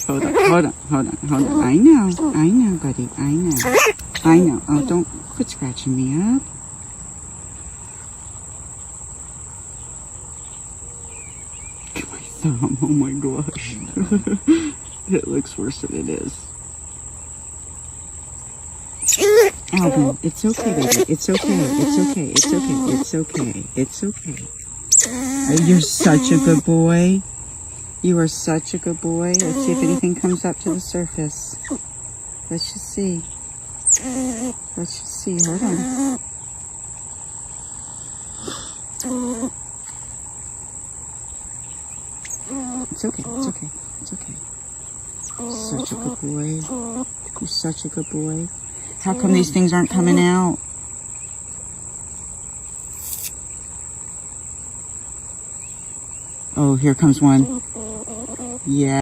Hold on. I know, buddy. I know. Oh, don't quit scratching me up. Look at my thumb. Oh my gosh. It looks worse than it is. Alvin, it's okay, baby. It's okay. You're such a good boy. You are such a good boy. Let's see if anything comes up to the surface. Let's just see. Hold on. It's okay. Such a good boy. You're such a good boy. How come these things aren't coming out? Oh, here comes one. Yeah.